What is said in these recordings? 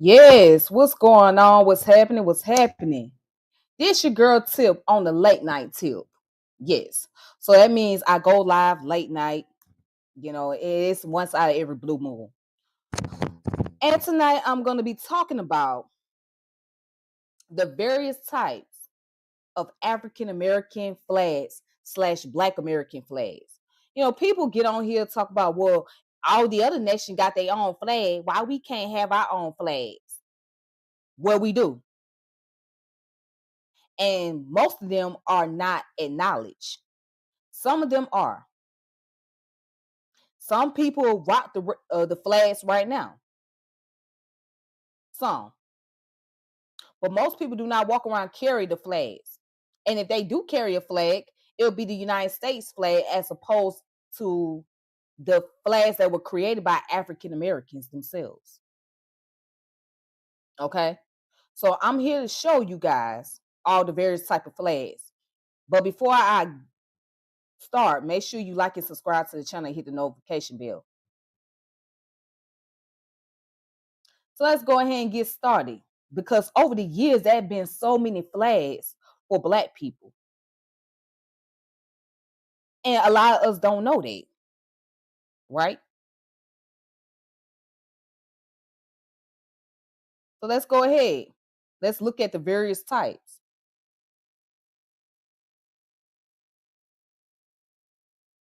Yes, what's going on? What's happening? What's happening? This your girl Tip on the late night tip. Yes. So that means I go live late night. It's once out of every blue moon. And tonight I'm going to be talking about the various types of African American flags slash Black American flags. People get on here talk about, well, all the other nations got their own flag. Why we can't have our own flags? Well, we do. And most of them are not acknowledged. Some of them are. Some people rock the flags right now. Some, but most people do not walk around carry the flags. And if they do carry a flag, it'll be the United States flag as opposed to the flags that were created by African Americans themselves. Okay, so I'm here to show you guys all the various type of flags. But before I start, make sure you like and subscribe to the channel and hit the notification bell. So let's go ahead and get started, because over the years there have been so many flags for Black people, and a lot of us don't know that, right? So let's go ahead. Let's look at the various types.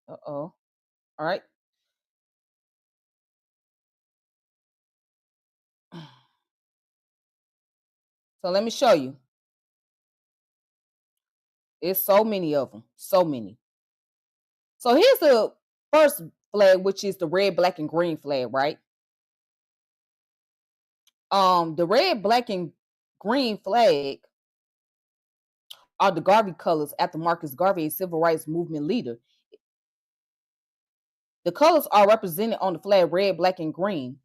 All right. So let me show you. It's so many of them, so many. So here's the first flag, which is the red, black, and green flag, right? The red, black, and green flag are the Garvey colors after Marcus Garvey, a civil rights movement leader. The colors are represented on the flag red, black, and green.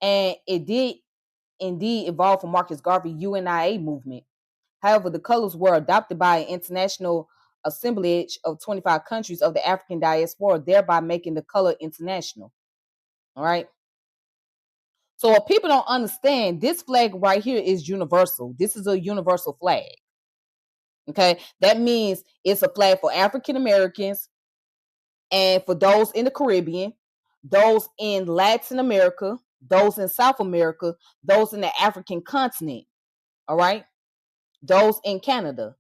And it did indeed evolve from Marcus Garvey UNIA movement. However, the colors were adopted by an international assemblage of 25 countries of the African diaspora, thereby making the color international. All right. So what people don't understand, this flag right here is universal. This is a universal flag. Okay. That means it's a flag for African Americans and for those in the Caribbean, those in Latin America, those in South America, those in the African continent. All right. Those in Canada.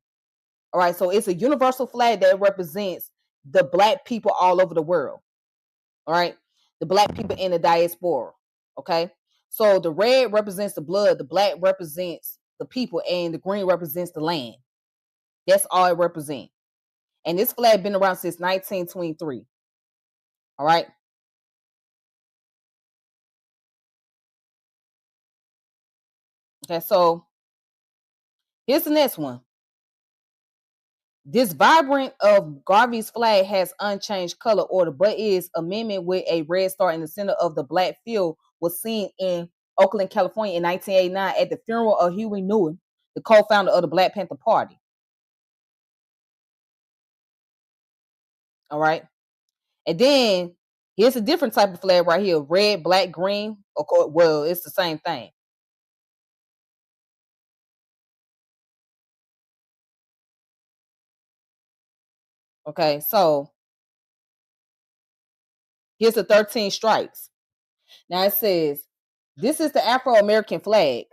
All right. So it's a universal flag that represents the Black people all over the world. All right. The Black people in the diaspora. Okay. So the red represents the blood, the black represents the people, and the green represents the land. That's all it represents. And this flag been around since 1923. All right. Okay. So here's the next one. This vibrant of Garvey's flag has unchanged color order, but is amendment with a red star in the center of the black field was seen in Oakland, California in 1989 at the funeral of Huey Newton, the co-founder of the Black Panther Party. All right. And then here's a different type of flag right here. Red, black, green. Of course, well, it's the same thing. Okay, so here's the 13 stripes. Now it says, this is the Afro-American flag.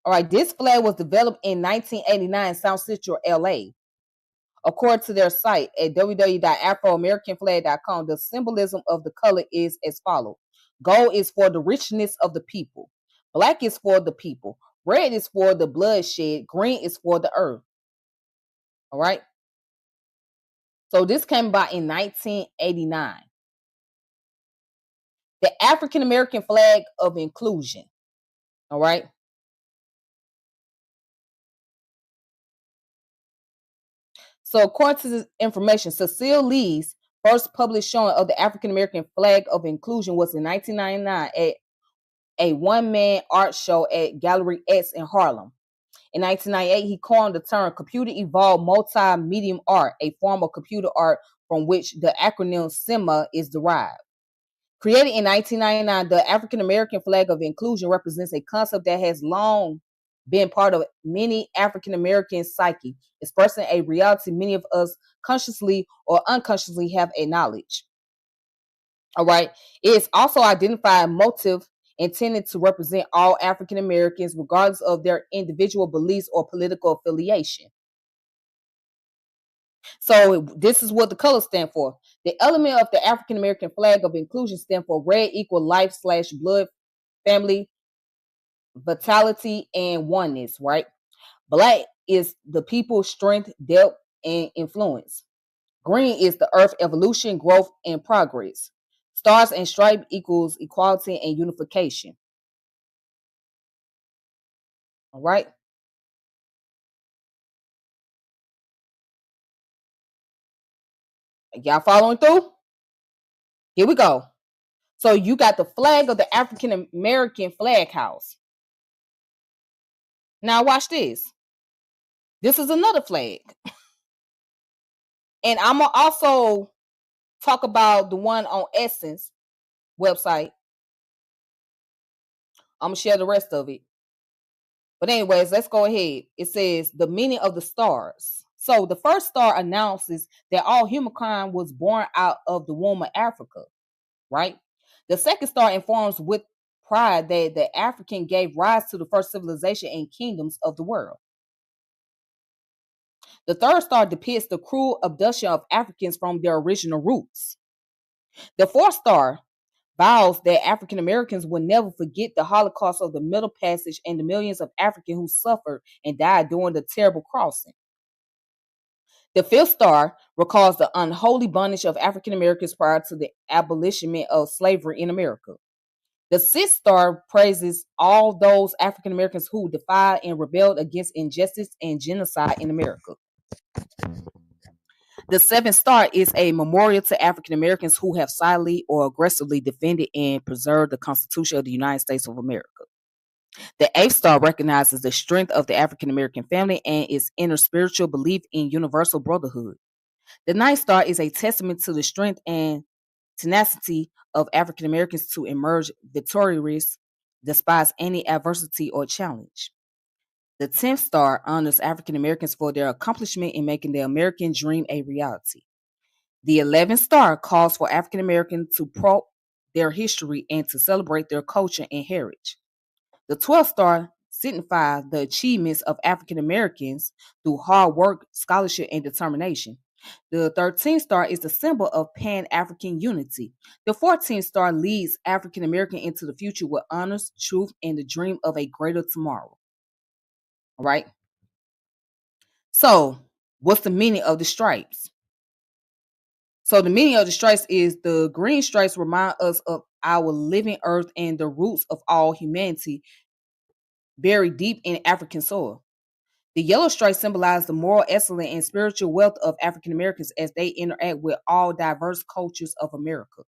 All right, this flag was developed in 1989 in South Central LA. According to their site at www.afroamericanflag.com, the symbolism of the color is as follows. Gold is for the richness of the people. Black is for the people. Red is for the bloodshed. Green is for the earth. All right. So this came about in 1989. The African American flag of inclusion. All right. So according to this information, Cecile Lee's first published showing of the African American flag of inclusion was in 1999 at a one-man art show at Gallery X in Harlem. In 1998, he coined the term computer evolved multi-medium art, a form of computer art from which the acronym CIMA is derived. Created in 1999, the African American flag of inclusion represents a concept that has long been part of many African American psyche, expressing a reality many of us consciously or unconsciously have acknowledged. All right. It's also identified motive intended to represent all African Americans, regardless of their individual beliefs or political affiliation. So this is what the colors stand for. The element of the African American flag of inclusion stand for red equal life / blood, family, vitality, and oneness, right? Black is the people's strength, depth, and influence. Green is the earth, evolution, growth, and progress. Stars and stripe equals equality and unification. All right. Y'all following through? Here we go. So you got the flag of the African American flag house. Now watch this. This is another flag. And I'm gonna also talk about the one on Essence website. I'm gonna share the rest of it. But anyways, let's go ahead. It says the meaning of the stars. So the first star announces that all humankind was born out of the womb of Africa, right? The second star informs with pride that the African gave rise to the first civilization and kingdoms of the world. The third star depicts the cruel abduction of Africans from their original roots. The fourth star vows that African Americans will never forget the Holocaust of the Middle Passage and the millions of Africans who suffered and died during the terrible crossing. The fifth star recalls the unholy bondage of African Americans prior to the abolition of slavery in America. The sixth star praises all those African Americans who defied and rebelled against injustice and genocide in America. The seventh star is a memorial to African Americans who have silently or aggressively defended and preserved the Constitution of the United States of America. The eighth star recognizes the strength of the African American family and its inner spiritual belief in universal brotherhood. The ninth star is a testament to the strength and tenacity of African Americans to emerge victorious despite any adversity or challenge. The 10th star honors African Americans for their accomplishment in making the American dream a reality. The 11th star calls for African Americans to probe their history and to celebrate their culture and heritage. The 12th star signifies the achievements of African Americans through hard work, scholarship, and determination. The 13th star is the symbol of Pan-African unity. The 14th star leads African American into the future with honors, truth, and the dream of a greater tomorrow. All right. So, what's the meaning of the stripes? So, the meaning of the stripes is the green stripes remind us of our living earth and the roots of all humanity buried deep in African soil. The yellow stripes symbolize the moral excellence and spiritual wealth of African Americans as they interact with all diverse cultures of America.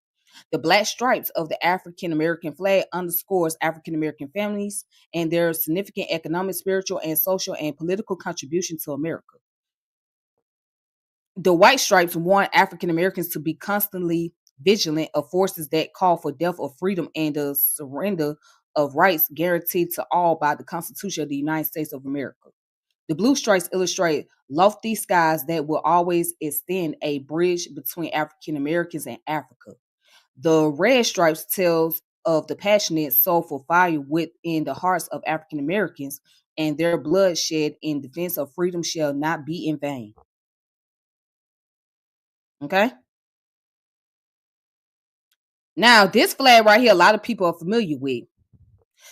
The black stripes of the African American flag underscores African American families and their significant economic, spiritual, and social and political contribution to America. The white stripes warn African Americans to be constantly vigilant of forces that call for death of freedom and the surrender of rights guaranteed to all by the Constitution of the United States of America. The blue stripes illustrate lofty skies that will always extend a bridge between African Americans and Africa. The red stripes tells of the passionate, soulful fire within the hearts of African Americans, and their blood shed in defense of freedom shall not be in vain. Okay? Now, this flag right here, a lot of people are familiar with.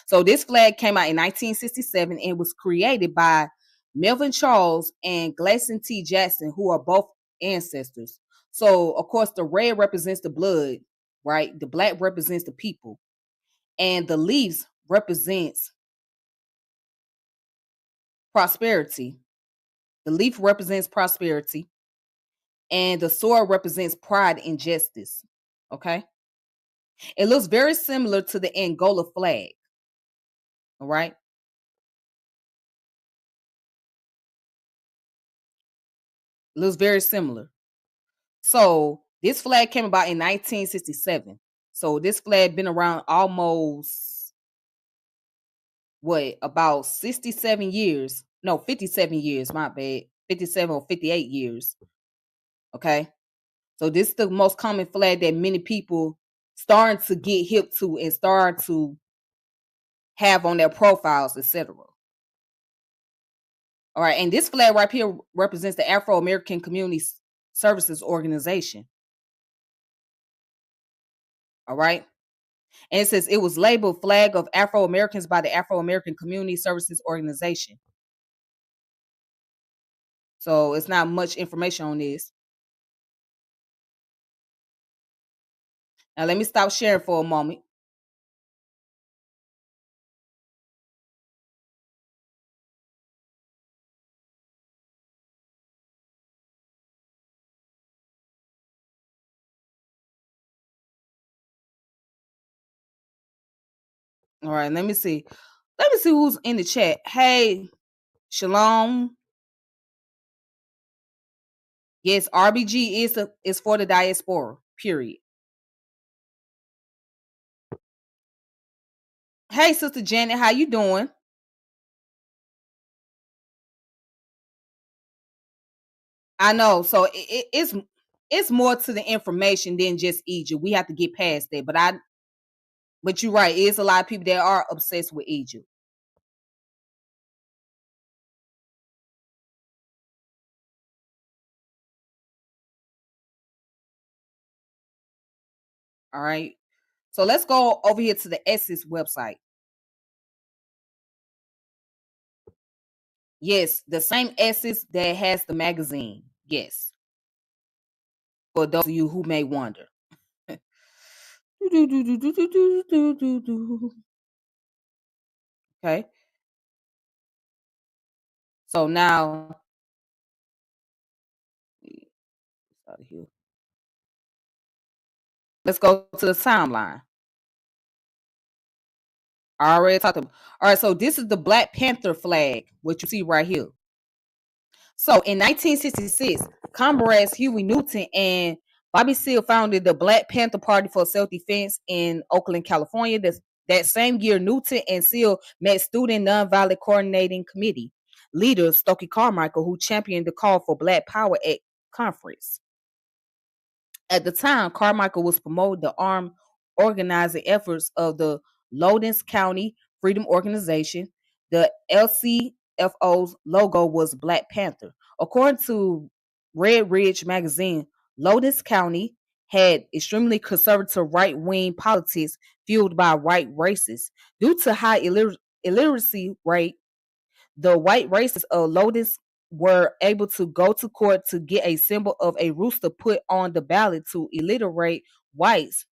So this flag came out in 1967 and was created by Melvin Charles and Gladson T. Jackson, who are both ancestors. So, of course, the red represents the blood, right? The black represents the people, and the leaves represents prosperity. The leaf represents prosperity, and the sword represents pride and justice. Okay, it looks very similar to the Angola flag. All right, it looks very similar. So this flag came about in 1967. So this flag been around almost what, about 67 years? No, 57 years. My bad, 57 or 58 years. Okay, so this is the most common flag that many people starting to get hip to and start to have on their profiles, etc. All right, and this flag right here represents the Afro American Community Services Organization. All right, and it says it was labeled Flag of Afro Americans by the Afro American Community Services Organization. So it's not much information on this. Now let me stop sharing for a moment. All right, let me see. Let me see who's in the chat. Hey, Shalom. Yes, RBG is for the diaspora. Period. Hey, Sister Janet, how you doing? I know. So it's more to the information than just Egypt. We have to get past that. But you're right. It's a lot of people that are obsessed with Egypt. All right. So let's go over here to the Essence website. Yes, the same Essence that has the magazine. Yes. For those of you who may wonder. Okay. So now let's go to the timeline. I already talked about. All right, so this is the Black Panther flag, what you see right here. So in 1966, comrades Huey Newton and Bobby Seale founded the Black Panther Party for Self-Defense in Oakland, California. That same year, Newton and Seale met Student Nonviolent Coordinating Committee leader Stokely Carmichael, who championed the call for Black Power at conference. At the time, Carmichael was promoting the armed organizing efforts of the Lowndes County Freedom Organization. The LCFO's logo was Black Panther. According to Red Ridge magazine, Lowndes County had extremely conservative right-wing politics fueled by white racists. Due to high illiteracy rate, the white racists of Lowndes were able to go to court to get a symbol of a rooster put on the ballot to illiterate whites.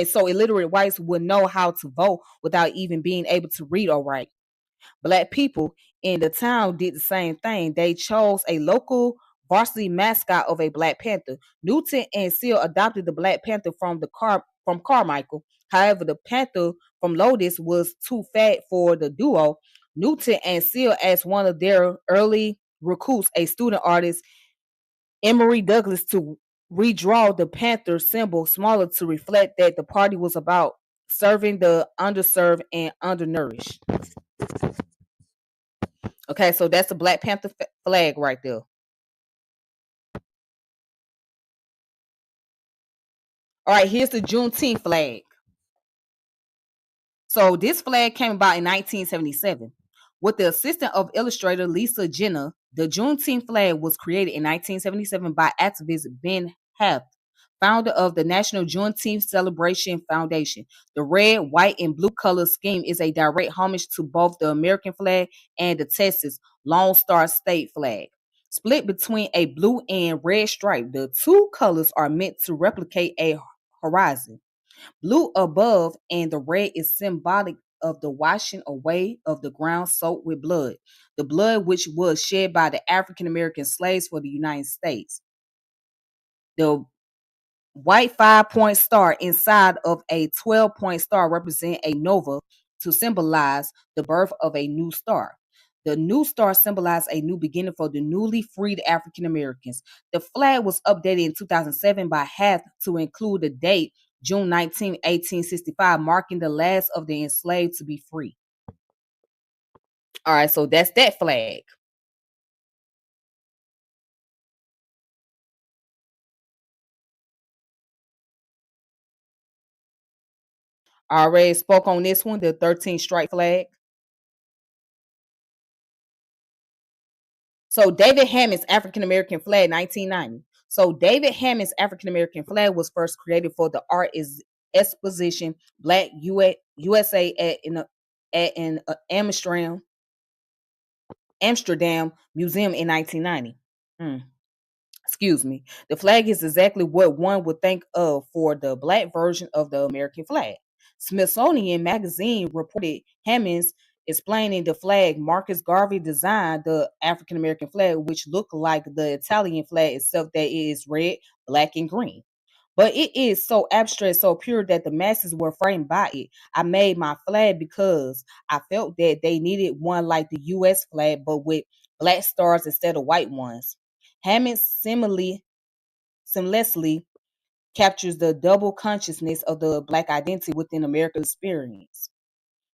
So illiterate whites would know how to vote without even being able to read or write. Black people in the town did the same thing. They chose a local varsity mascot of a Black Panther. Newton and Seale adopted the Black Panther from Carmichael. However, the Panther from Lowndes was too fat for the duo. Newton and Seale asked one of their early recruits, a student artist, Emory Douglas, to redraw the Panther symbol smaller to reflect that the party was about serving the underserved and undernourished. Okay, so that's the Black Panther flag right there. All right, here's the Juneteenth flag. So this flag came about in 1977. With the assistance of illustrator Lisa Jenner, the Juneteenth flag was created in 1977 by activist Ben Haft, founder of the National Juneteenth Celebration Foundation. The red, white, and blue color scheme is a direct homage to both the American flag and the Texas Lone Star State flag. Split between a blue and red stripe, the two colors are meant to replicate a horizon. Blue above and the red is symbolic of the washing away of the ground soaked with blood, the blood which was shed by the African American slaves for the United States. The white 5-point star inside of a 12-point star represent a nova to symbolize the birth of a new star. The new star symbolized a new beginning for the newly freed African Americans. The flag was updated in 2007 by Haft to include the date June 19, 1865, marking the last of the enslaved to be free. All right, so that's that flag. I already spoke on this one, the 13 stripe flag. So David Hammond's African American flag, 1990. So David Hammond's African American flag was first created for the art is exposition Black USA at an Amsterdam Museum in 1990. Mm, excuse me. The flag is exactly what one would think of for the black version of the American flag. Smithsonian Magazine reported Hammond's explaining the flag. Marcus Garvey designed the African American flag, which looked like the Italian flag, except that it is red, black, and green. But it is so abstract, so pure that the masses were frightened by it. I made my flag because I felt that they needed one like the US flag, but with black stars instead of white ones. Hammond seamlessly captures the double consciousness of the black identity within America's experience.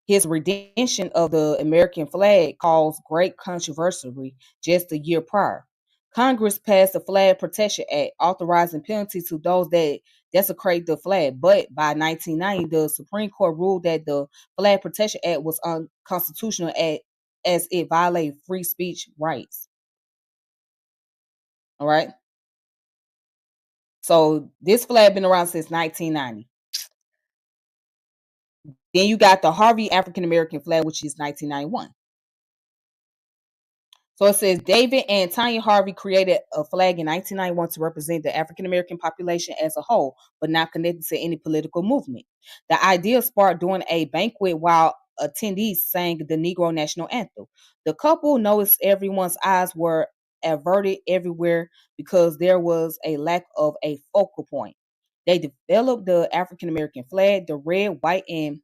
His redemption of the American flag caused great controversy just a year prior. Congress passed the Flag Protection Act, authorizing penalties to those that desecrate the flag. But by 1990, the Supreme Court ruled that the Flag Protection Act was unconstitutional as it violated free speech rights. All right. So this flag been around since 1990. Then you got the Harvey African American flag, which is 1991. So it says David and Tanya Harvey created a flag in 1991 to represent the African American population as a whole, but not connected to any political movement. The idea sparked during a banquet while attendees sang the Negro National Anthem. The couple noticed everyone's eyes were averted everywhere because there was a lack of a focal point. They developed the African American flag, the red, white, and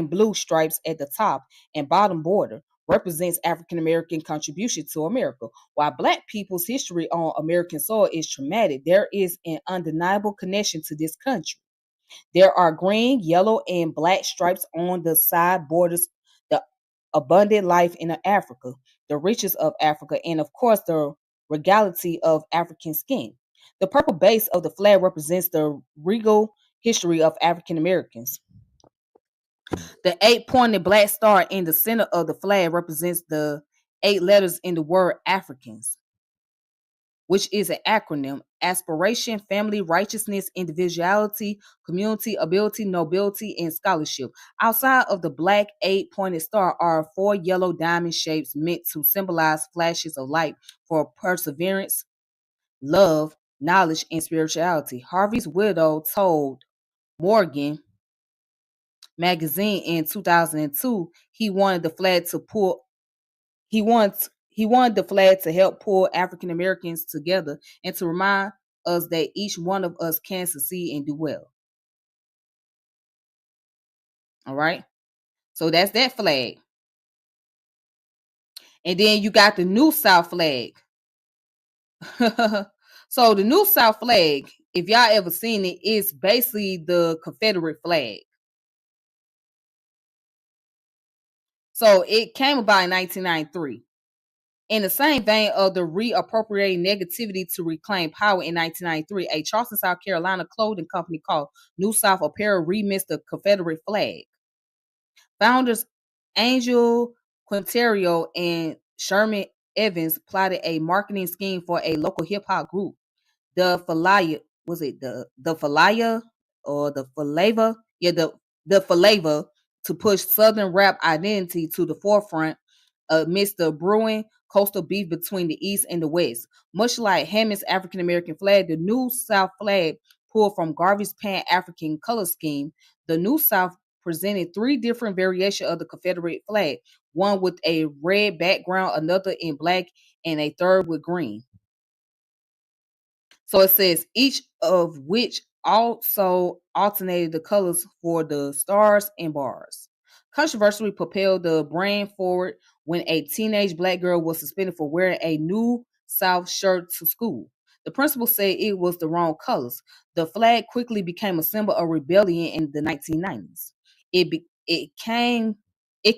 blue stripes at the top and bottom border represents African American contribution to America. While Black people's history on American soil is traumatic, there is an undeniable connection to this country. There are green, yellow, and black stripes on the side borders, the abundant life in Africa, the riches of Africa, and of course, the regality of African skin. The purple base of the flag represents the regal history of African Americans. The 8-pointed black star in the center of the flag represents the 8 letters in the word Africans, which is an acronym: aspiration, family, righteousness, individuality, community, ability, nobility, and scholarship. Outside of the black 8-pointed star are 4 yellow diamond shapes meant to symbolize flashes of light for perseverance, love, knowledge, and spirituality. Harvey's widow told Morgan magazine in 2002 he wanted the flag to help pull African Americans together and to remind us that each one of us can succeed and do well. All right. So that's that flag. And then you got the New South flag. So the New South flag, if y'all ever seen it, is basically the Confederate flag. So it came about in 1993. In the same vein of the reappropriating negativity to reclaim power in 1993, a Charleston, South Carolina clothing company called New South Apparel remixed the Confederate flag. Founders Angel Quinterio and Sherman Evans plotted a marketing scheme for a local hip hop group, the Falaya. Was it the Falaya or the Falava? Yeah, the Falava, to push Southern rap identity to the forefront amidst the brewing coastal beef between the East and the West. Much like Hammond's African American flag, the New South flag pulled from Garvey's Pan African color scheme. The New South presented three different variations of the Confederate flag, one with a red background, another in black, and a third with green. So it says each of which also alternated the colors for the stars and bars. Controversy propelled the brand forward when a teenage black girl was suspended for wearing a New South shirt to school. The principal said it was the wrong colors. The flag quickly became a symbol of rebellion in the 1990s. It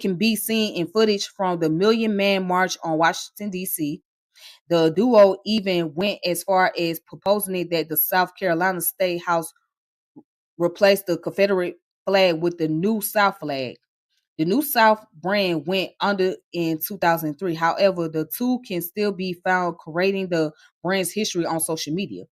can be seen in footage from the Million Man March on Washington D.C. The duo even went as far as proposing that the South Carolina State House replace the Confederate flag with the New South flag. The New South brand went under in 2003. However, the two can still be found creating the brand's history on social media.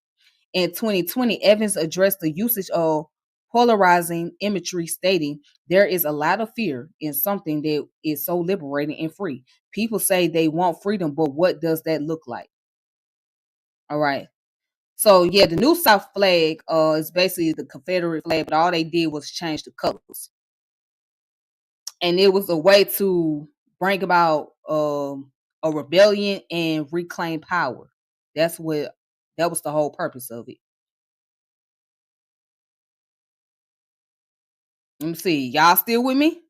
In 2020, Evans addressed the usage of polarizing imagery, stating, "There is a lot of fear in something that is so liberating and free. People say they want freedom, but what does that look like?" All right. So yeah, the New South flag is basically the Confederate flag, but all they did was change the colors, and it was a way to bring about a rebellion and reclaim power. That's what that was the whole purpose of it. Let me see, y'all still with me?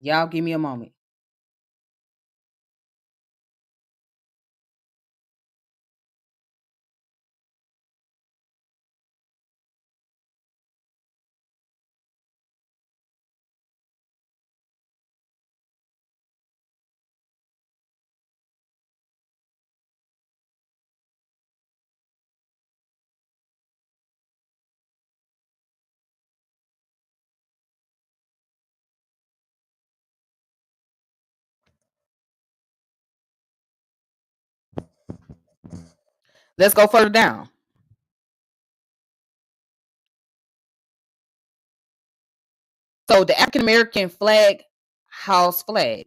Y'all give me a moment. Let's go further down. So the African American flag house flag.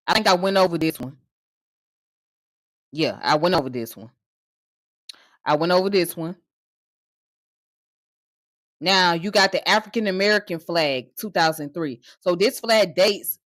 I think I went over this one. Yeah, I went over this one. I went over this one. Now you got the African American flag, 2003. So this flag dates.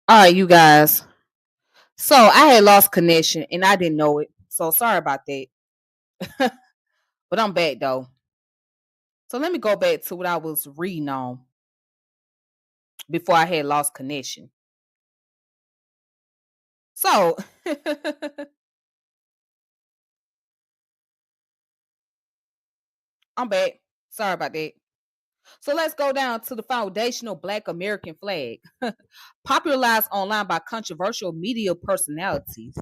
All right, you guys. So I had lost connection and I didn't know it. So sorry about that. But I'm back though. So let me go back to what I was reading on before I had lost connection. So I'm back. Sorry about that. So let's go down to the foundational Black American flag, popularized online by controversial media personalities.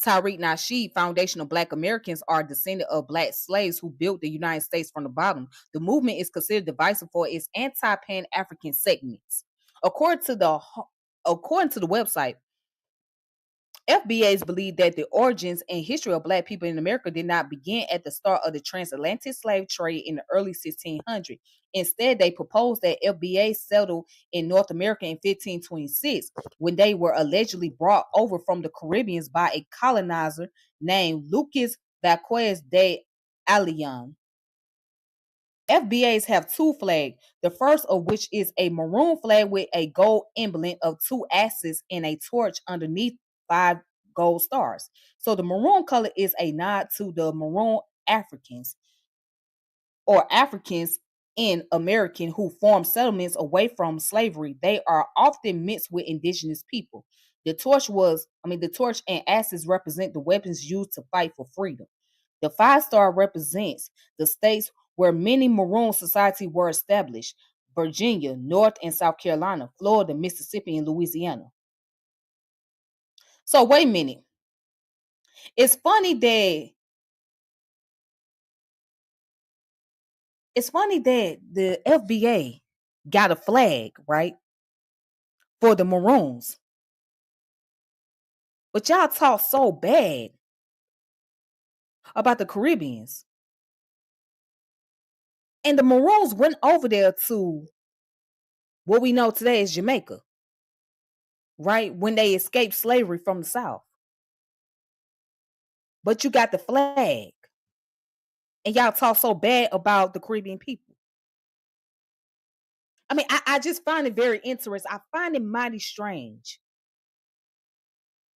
Tariq Nasheed, foundational Black Americans are descendant of Black slaves who built the United States from the bottom. The movement is considered divisive for its anti-Pan African segments. According to the according to the website, FBAs believe that the origins and history of Black people in America did not begin at the start of the transatlantic slave trade in the early 1600s. Instead, they proposed that FBAs settled in North America in 1526 when they were allegedly brought over from the Caribbean by a colonizer named Lucas Vasquez de Ayllon. FBAs have two flags, the first of which is a maroon flag with a gold emblem of two axes and a torch underneath five gold stars. So the maroon color is a nod to the maroon Africans or Africans in American who formed settlements away from slavery. They are often mixed with indigenous people. The torch and axes represent the weapons used to fight for freedom. The five-star represents the states where many maroon societies were established: Virginia, North and South Carolina, Florida, Mississippi, and Louisiana. So wait a minute. It's funny that the FBA got a flag, right? For the Maroons. But y'all talk so bad about the Caribbeans. And the Maroons went over there to what we know today as Jamaica, right? When they escaped slavery from the South. But you got the flag. And y'all talk so bad about the Caribbean people. I mean, I just find it very interesting. I find it mighty strange.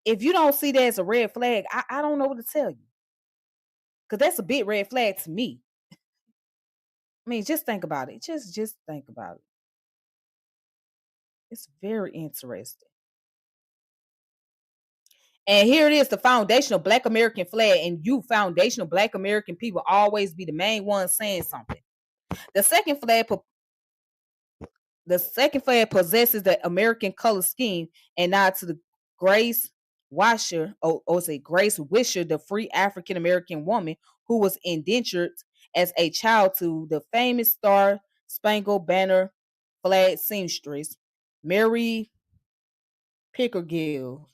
If you don't see that as a red flag, I don't know what to tell you. Because that's a big red flag to me. I mean, just think about it. Just think about it. It's very interesting. And here it is, the foundational Black American flag. And you foundational Black American people always be the main ones saying something. The second flag possesses the American color scheme and nod to the Grace Washer, or say Grace Wisher, the free African American woman who was indentured as a child to the famous Star Spangled Banner flag seamstress Mary Pickergill.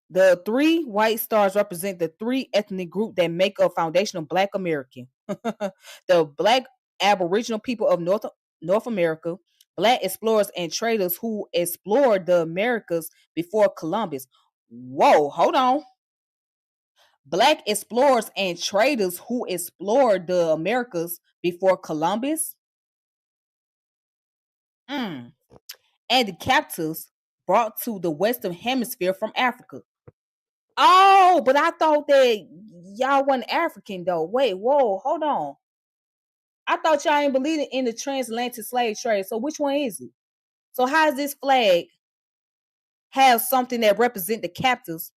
The three white stars represent the three ethnic groups that make up foundational Black American. The Black Aboriginal people of North America, Black explorers and traders who explored the Americas before Columbus. Whoa, hold on. Black explorers and traders who explored the Americas before Columbus. Mm. And the captives brought to the Western Hemisphere from Africa. Oh, but I thought that y'all wasn't African though. Wait, whoa, hold on. I thought y'all ain't believing in the transatlantic slave trade. So which one is it? So how does this flag have something that represent the captives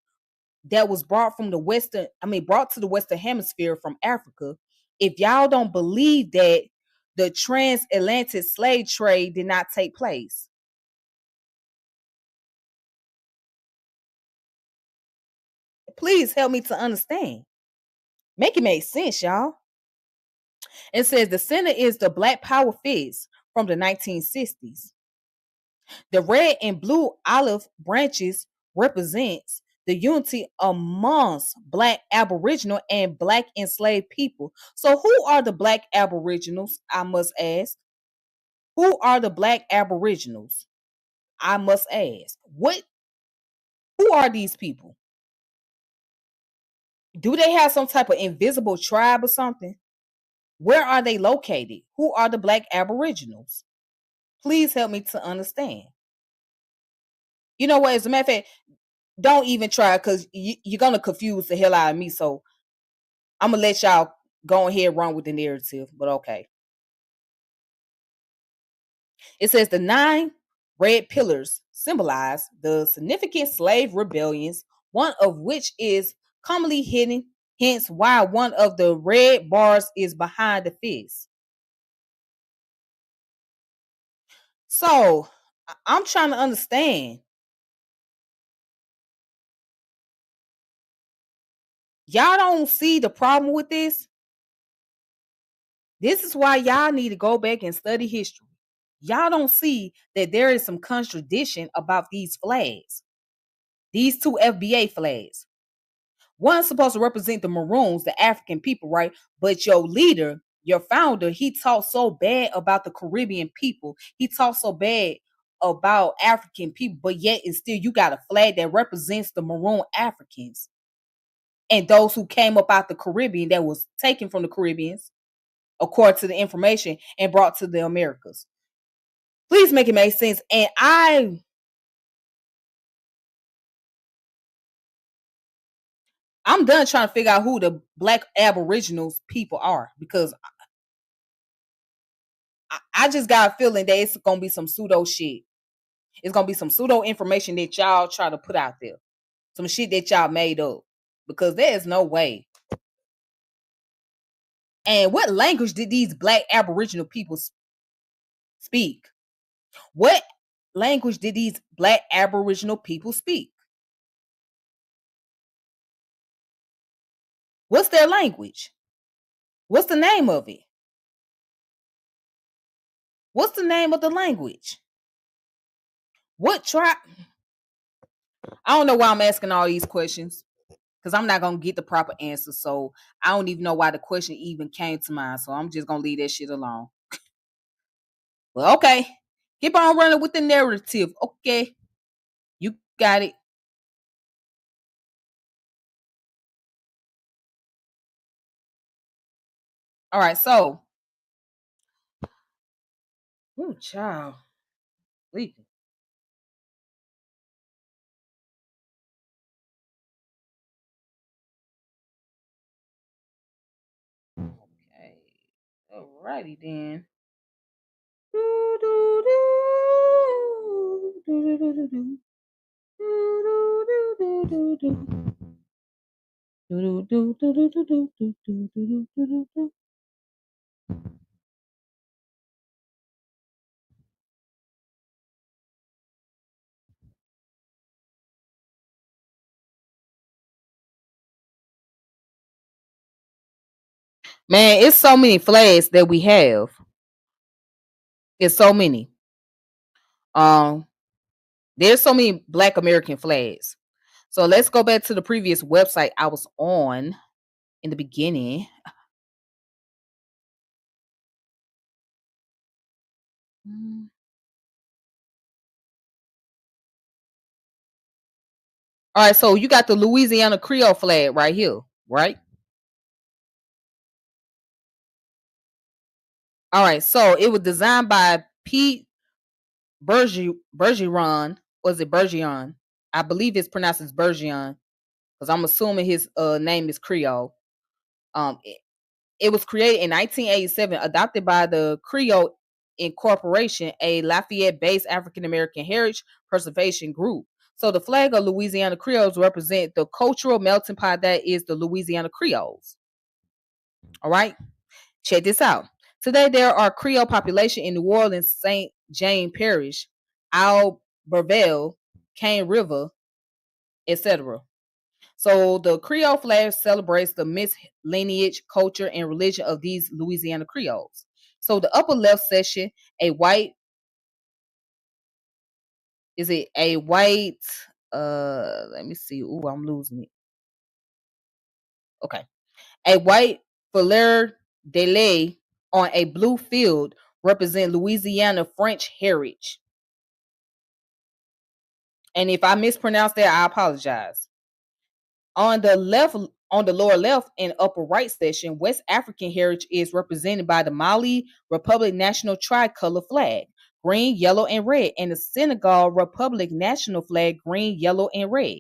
that was brought to the Western Hemisphere from Africa? If y'all don't believe that the transatlantic slave trade did not take place. Please help me to understand. Make it make sense, y'all. It says the center is the Black Power fist from the 1960s. The red and blue olive branches represents the unity amongst Black Aboriginal and Black enslaved people. So who are the Black Aboriginals, I must ask? Who are the Black Aboriginals? I must ask. Who are these people? Do they have some type of invisible tribe or something? Where are they located? Who are the Black Aboriginals? Please help me to understand. You know what? As a matter of fact, don't even try because you're gonna confuse the hell out of me. So I'm gonna let y'all go ahead and run with the narrative. But okay. It says the 9 red pillars symbolize the significant slave rebellions, one of which is commonly hidden, hence why one of the red bars is behind the fist. So I'm trying to understand. Y'all don't see the problem with this? This is why y'all need to go back and study history. Y'all don't see that there is some contradiction about these flags. These 2 FBA flags. One's supposed to represent the Maroons, the African people, right? But your leader, your founder, he talked so bad about the Caribbean people. He talked so bad about African people, but yet and still you got a flag that represents the Maroon Africans and those who came up out the Caribbean that was taken from the Caribbeans, according to the information, and brought to the Americas. Please make it make sense. And I'm done trying to figure out who the Black Aboriginals people are because I just got a feeling that it's gonna be some pseudo shit. It's gonna be some pseudo information that y'all try to put out there. Some shit that y'all made up. Because there is no way. And what language did these Black Aboriginal people speak? What language did these Black Aboriginal people speak? What's their language? What's the name of it? What's the name of the language? What tribe? I don't know why I'm asking all these questions because I'm not gonna get the proper answer. So I don't even know why the question even came to mind. So I'm just gonna leave that shit alone. Well, okay. Keep on running with the narrative. Okay. You got it. All right, so ooh, child. Leaking. Okay. Alrighty then. Do, do, do. Do, do, do, do, do. Do, do, do, do, do, do. Do, do, do, do, do, do, do, do, do, do, do, do. Man, it's so many flags that we have. It's so many. Um, there's so many Black American flags. So let's go back to the previous website I was on in the beginning. Mm. All right, so you got the Louisiana Creole flag right here, right? All right, so it was designed by Pete Bergeron. Was it Bergeron? I believe it's pronounced as Bergeron because I'm assuming his name is Creole. It was created in 1987, adopted by the Creole Incorporation, a Lafayette-based African American heritage preservation group. So the flag of Louisiana Creoles represent the cultural melting pot that is the Louisiana Creoles. All right, check this out. Today there are Creole population in New Orleans, St. James Parish, Albertville, Cane River, etc. So the Creole flag celebrates the mixed lineage, culture, and religion of these Louisiana Creoles. So the upper left section, a white, is it a white? Let me see. Ooh, I'm losing it. Okay, a white fleur de lis on a blue field represent Louisiana French heritage. And if I mispronounce that, I apologize. On the left, on the lower left and upper right section, West African heritage is represented by the Mali Republic national tricolor flag. green, yellow, and red, and the Senegal Republic national flag green, yellow, and red.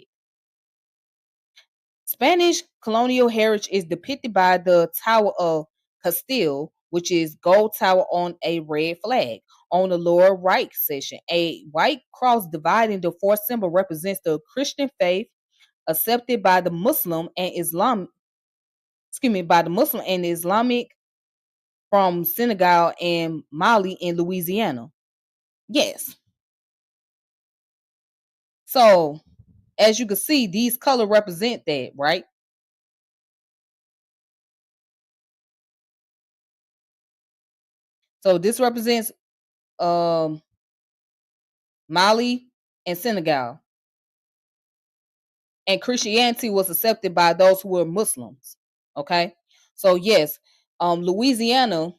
Spanish colonial heritage is depicted by the Tower of Castile, which is gold tower on a red flag. On the lower right section, a white cross dividing the four symbol represents the Christian faith accepted by the Muslim and Islam, by the Muslim and Islamic from Senegal and Mali in Louisiana. Yes. So as you can see, these colors represent that, right? So this represents um Mali and Senegal. And Christianity was accepted by those who were Muslims. Okay. So yes, Louisiana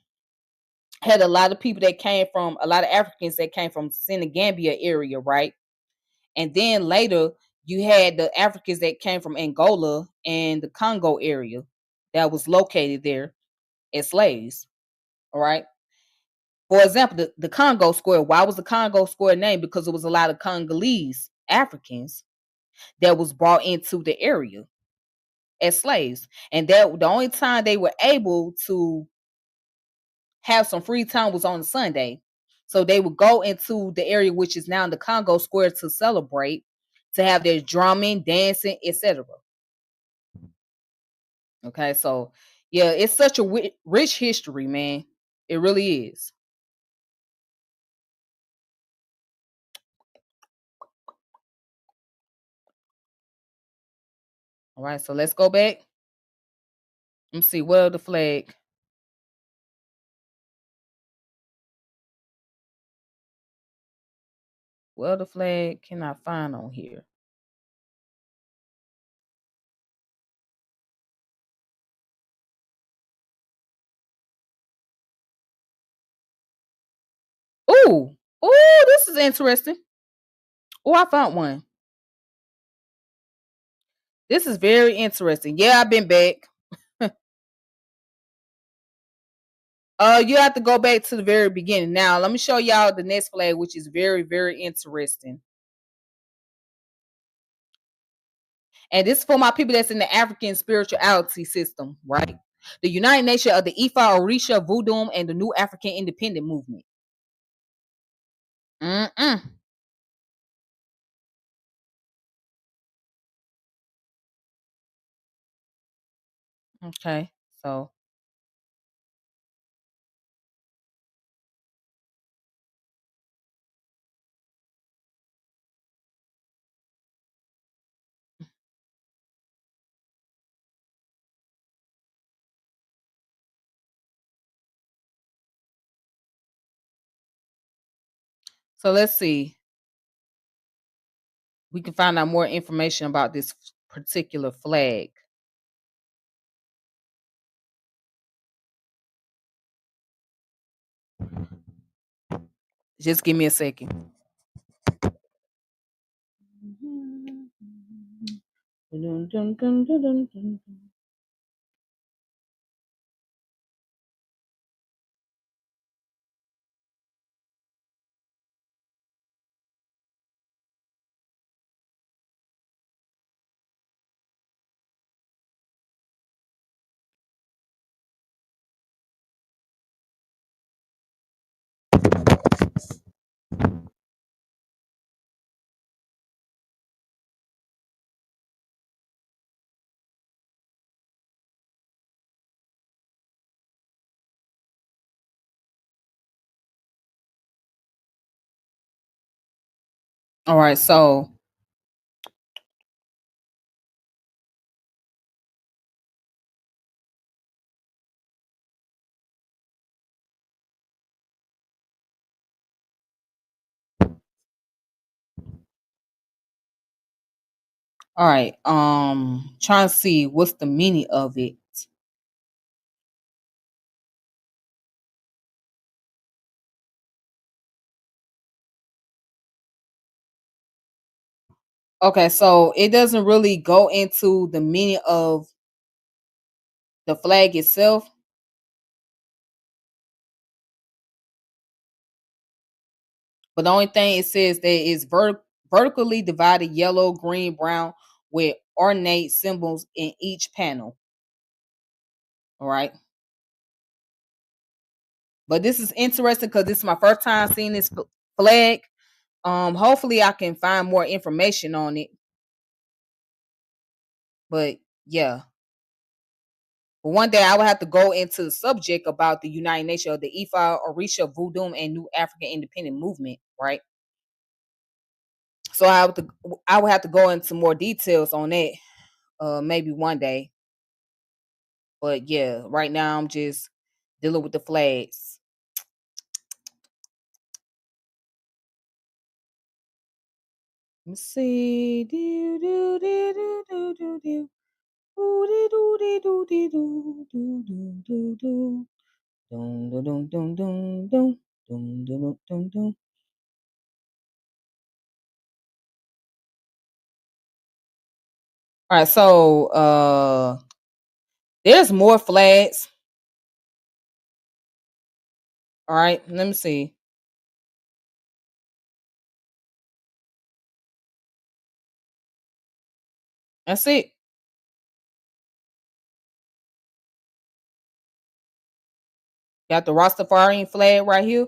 had a lot of people that came from, a lot of Africans that came from Senegambia area, right? And then later you had the Africans that came from Angola and the Congo area that was located there as slaves. All right. For example, the Congo Square. Why was the Congo Square named? Because it was a lot of Congolese Africans that was brought into the area as slaves. And that the only time they were able to have some free time was on Sunday. So they would go into the area which is now the Congo Square to celebrate, to have their drumming, dancing, etc. Okay, so yeah, it's such a rich history, man. It really is. All right, so let's go back. Let me see, where the flag? Well, the flag can I find on here? Ooh, ooh, this is interesting. Oh, I found one. This is very interesting. Yeah, I've been back. You have to go back to the very beginning. Now, let me show y'all the next flag, which is very, very interesting. And this is for my people that's in the African spirituality system, right? The United Nations of the Ifa, Orisha, Voodoo, and the New African Independent Movement. Mm-mm. Okay, so let's see. We can find out more information about this particular flag. Just give me a second. All right, so all right, trying to see what's the meaning of it. Okay, so it doesn't really go into the meaning of the flag itself. But the only thing it says that is vertically divided yellow, green, brown with ornate symbols in each panel. All right. But this is interesting because this is my first time seeing this flag. Hopefully I can find more information on it. But yeah. But one day I will have to go into the subject about the United Nations of the Ifa, Orisha, Voodoo, and New African Independent Movement, right? So I would have to go into more details on that, maybe one day. But yeah, right now I'm just dealing with the flags. Let me see. Do do do do do do do. Do do do do do do do do do do. Dum dum dum dum dum dum dum dum dum dum. All right, so there's more flags. All right, let me see. That's it. Got the Rastafarian flag right here.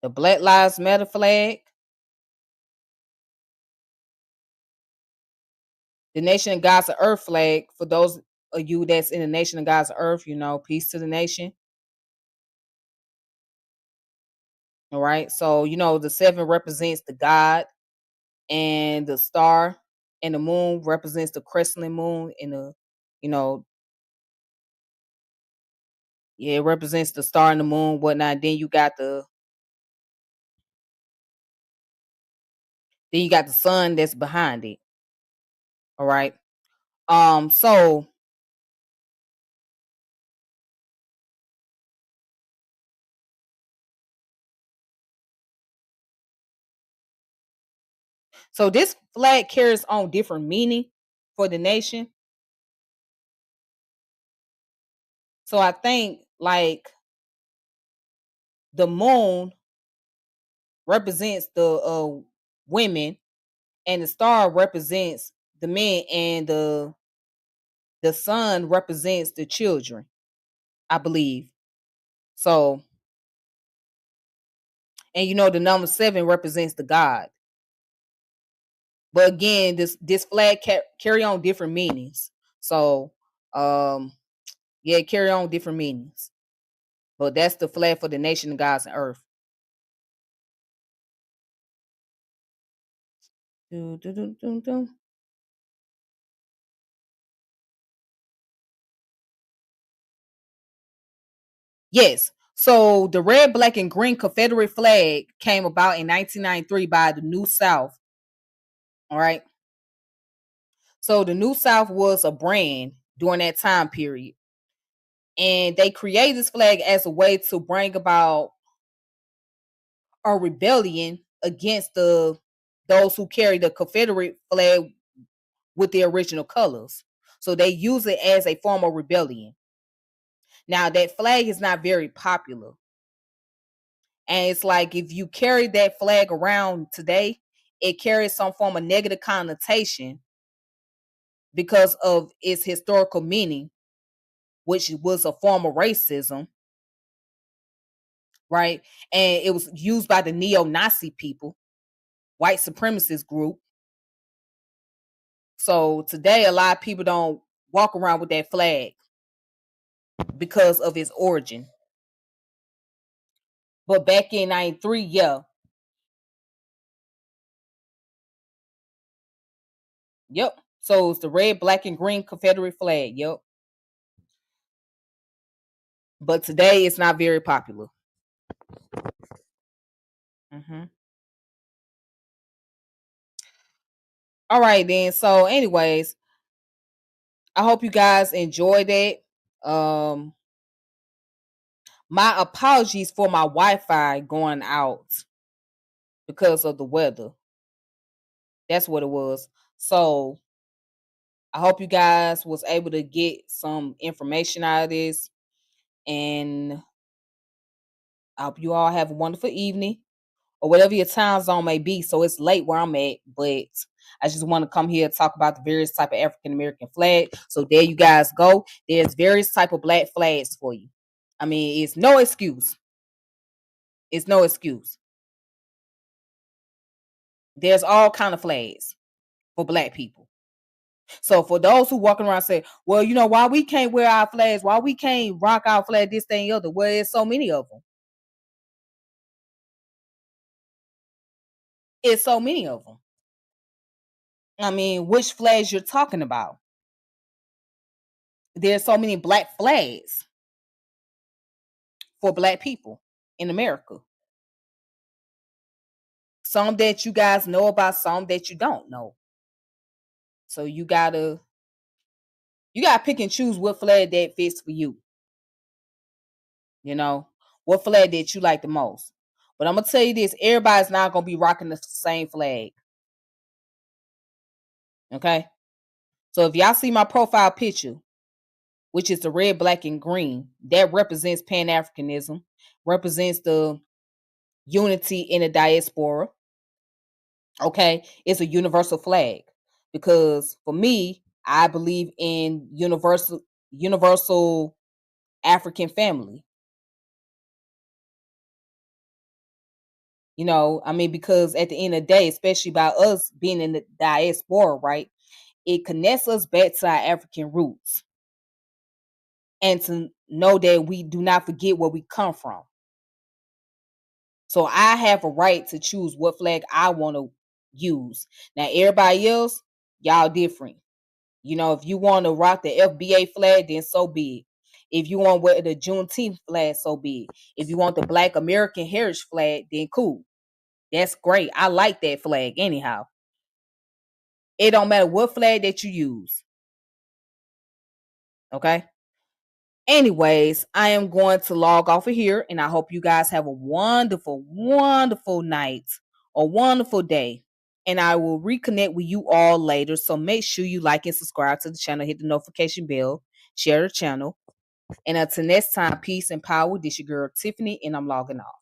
The Black Lives Matter flag. The Nation of God's Earth flag. For those of you that's in the Nation of God's Earth, peace to the nation. All right. So, the seven represents the God, and the star and the moon represents the crescent moon, and you know, yeah, it represents the star and the moon, whatnot. Then you got the sun that's behind it. All right. So this flag carries on different meaning for the nation. So I think like the moon represents the women, and the star represents the men, and the sun represents the children, I believe. So, and the number 7 represents the God. But again, this flag carry on different meanings. So, yeah, carry on different meanings. But that's the flag for the nation of God's and earth. Dun, dun, dun, dun, dun. Yes. So the red, black, and green Confederate flag came about in 1993 by the New South. All right. So the New South was a brand during that time period. And they created this flag as a way to bring about a rebellion against those who carry the Confederate flag with the original colors. So they use it as a form of rebellion. Now that flag is not very popular. And it's like if you carry that flag around today, it carries some form of negative connotation because of its historical meaning, which was a form of racism, right? And it was used by the neo-Nazi people, white supremacist group. So today, a lot of people don't walk around with that flag because of its origin. But back in 93, yeah. Yep. So it's the red, black, and green Confederate flag. Yep. But today it's not very popular. Hmm. All right, then. So, anyways, I hope you guys enjoyed it. My apologies for my Wi-Fi going out because of the weather. That's what it was. So I hope you guys was able to get some information out of this. And I hope you all have a wonderful evening or whatever your time zone may be. So it's late where I'm at, but I just want to come here and talk about the various type of African American flag. So there you guys go. There's various type of black flags for you. I mean, it's no excuse. It's no excuse. There's all kind of flags for black people. So for those who walking around say, well, you know, why we can't wear our flags, why we can't rock our flag, this thing, other. Well, there's so many of them. It's so many of them. I mean, which flags you're talking about? There's so many black flags for black people in America. Some that you guys know about, some that you don't know. So you gotta pick and choose what flag that fits for you. You know, what flag that you like the most. But I'm gonna tell you this: everybody's not gonna be rocking the same flag. Okay, so if y'all see my profile picture, which is the red, black, and green, that represents Pan Africanism, represents the unity in the diaspora. Okay, it's a universal flag because for me, I believe in universal African family. You know, I mean, because at the end of the day, especially by us being in the diaspora, right, it connects us back to our African roots and to know that we do not forget where we come from. So I have a right to choose what flag I want to use. Now, everybody else, y'all different. You know, if you want to rock the FBA flag, then so be it. If you want to wear the Juneteenth flag, so be it. If you want the Black American Heritage flag, then cool. That's great. I like that flag anyhow. It don't matter what flag that you use. Okay. Anyways, I am going to log off of here and I hope you guys have a wonderful, wonderful night, a wonderful day. And I will reconnect with you all later. So make sure you like and subscribe to the channel, hit the notification bell, share the channel. And until next time, peace and power. This your girl Tiffany, and I'm logging off.